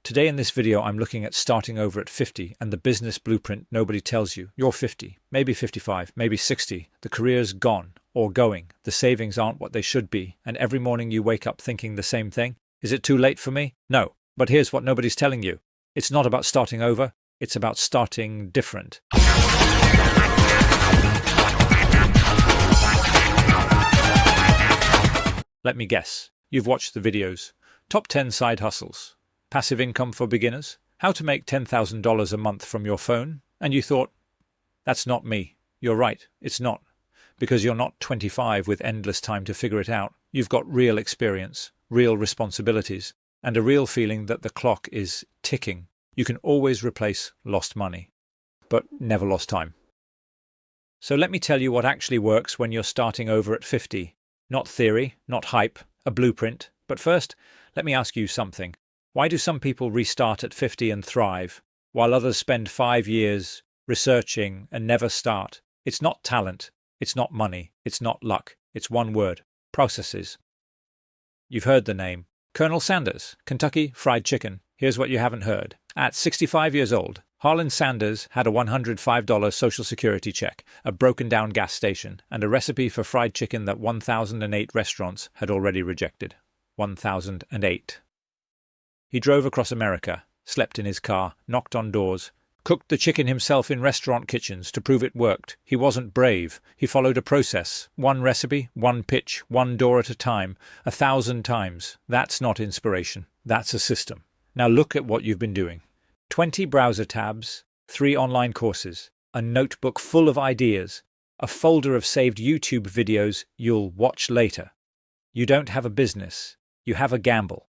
Today in this video, I'm looking at starting over at 50 and the business blueprint nobody tells you. You're 50, maybe 55, maybe 60. The career's gone or going. The savings aren't what they should be. And every morning you wake up thinking the same thing. Is it too late for me? No. But here's what nobody's telling you. It's not about starting over. It's about starting different. Let me guess. You've watched the videos. Top 10 side hustles. Passive income for beginners. How to make $10,000 a month from your phone. And you thought, that's not me. You're right. It's not. Because you're not 25 with endless time to figure it out. You've got real experience, real responsibilities, and a real feeling that the clock is ticking. You can always replace lost money, but never lost time. So let me tell you what actually works when you're starting over at 50. Not theory, not hype, a blueprint. But first, let me ask you something. Why do some people restart at 50 and thrive, while others spend 5 years researching and never start? It's not talent. It's not money. It's not luck. It's one word. Processes. You've heard the name. Colonel Sanders, Kentucky Fried Chicken. Here's what you haven't heard. At 65 years old, Harlan Sanders had a $105 Social Security check, a broken-down gas station, and a recipe for fried chicken that 1,008 restaurants had already rejected. 1,008. He drove across America, slept in his car, knocked on doors, cooked the chicken himself in restaurant kitchens to prove it worked. He wasn't brave. He followed a process. One recipe, one pitch, one door at a time, 1,000 times. That's not inspiration. That's a system. Now look at what you've been doing. 20 browser tabs, 3 online courses, a notebook full of ideas, a folder of saved YouTube videos you'll watch later. You don't have a business. You have a gamble.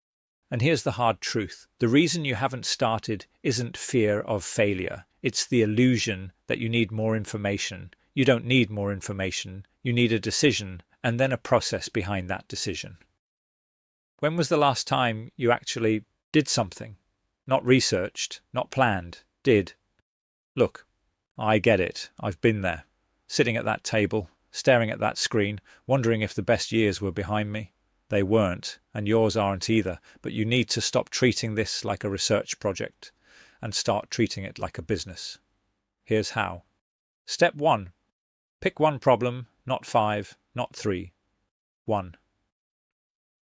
And here's the hard truth. The reason you haven't started isn't fear of failure. It's the illusion that you need more information. You don't need more information. You need a decision and then a process behind that decision. When was the last time you actually did something? Not researched, not planned, did. Look, I get it. I've been there. Sitting at that table, staring at that screen, wondering if the best years were behind me. They weren't, and yours aren't either, but you need to stop treating this like a research project and start treating it like a business. Here's how. Step 1. Pick one problem, not 5, not 3. 1.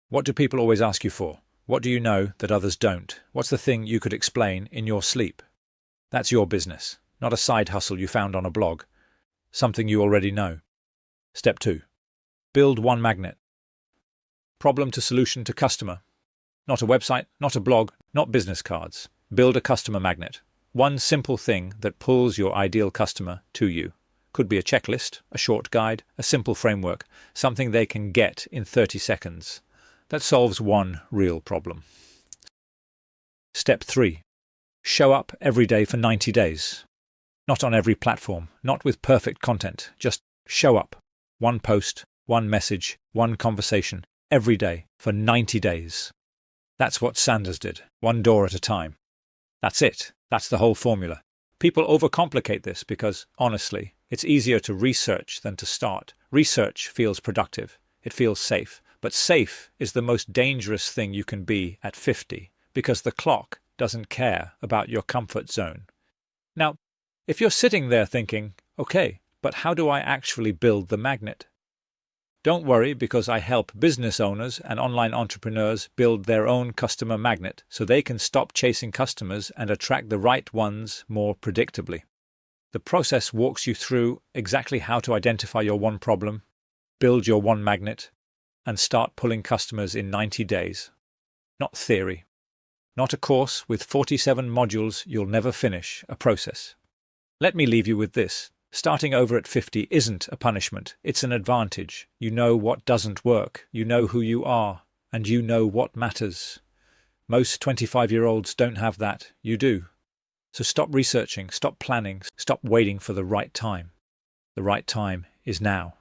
What do people always ask you for? What do you know that others don't? What's the thing you could explain in your sleep? That's your business, not a side hustle you found on a blog. Something you already know. Step 2. Build one magnet. Problem to solution to customer. Not a website, not a blog, not business cards. Build a customer magnet. One simple thing that pulls your ideal customer to you. Could be a checklist, a short guide, a simple framework, something they can get in 30 seconds. That solves one real problem. Step 3. Show up every day for 90 days. Not on every platform, not with perfect content. Just show up. One post, one message, one conversation. Every day, for 90 days. That's what Sanders did, one door at a time. That's it. That's the whole formula. People overcomplicate this because, honestly, it's easier to research than to start. Research feels productive. It feels safe. But safe is the most dangerous thing you can be at 50 because the clock doesn't care about your comfort zone. Now, if you're sitting there thinking, okay, but how do I actually build the magnet? Don't worry, because I help business owners and online entrepreneurs build their own customer magnet so they can stop chasing customers and attract the right ones more predictably. The process walks you through exactly how to identify your one problem, build your one magnet, and start pulling customers in 90 days. Not theory. Not a course with 47 modules you'll never finish, a process. Let me leave you with this. Starting over at 50 isn't a punishment, it's an advantage. You know what doesn't work, you know who you are, and you know what matters. Most 25-year-olds don't have that, you do. So stop researching, stop planning, stop waiting for the right time. The right time is now.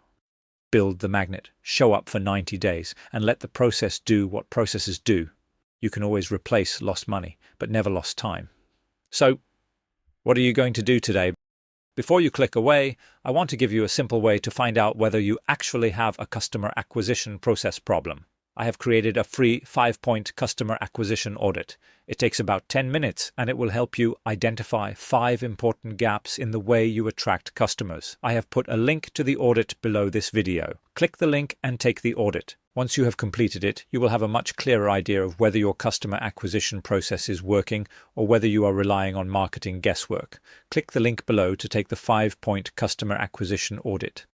Build the magnet, show up for 90 days, and let the process do what processes do. You can always replace lost money, but never lost time. So, what are you going to do today? Before you click away, I want to give you a simple way to find out whether you actually have a customer acquisition process problem. I have created a free 5-point customer acquisition audit. It takes about 10 minutes and it will help you identify 5 important gaps in the way you attract customers. I have put a link to the audit below this video. Click the link and take the audit. Once you have completed it, you will have a much clearer idea of whether your customer acquisition process is working or whether you are relying on marketing guesswork. Click the link below to take the 5-point customer acquisition audit.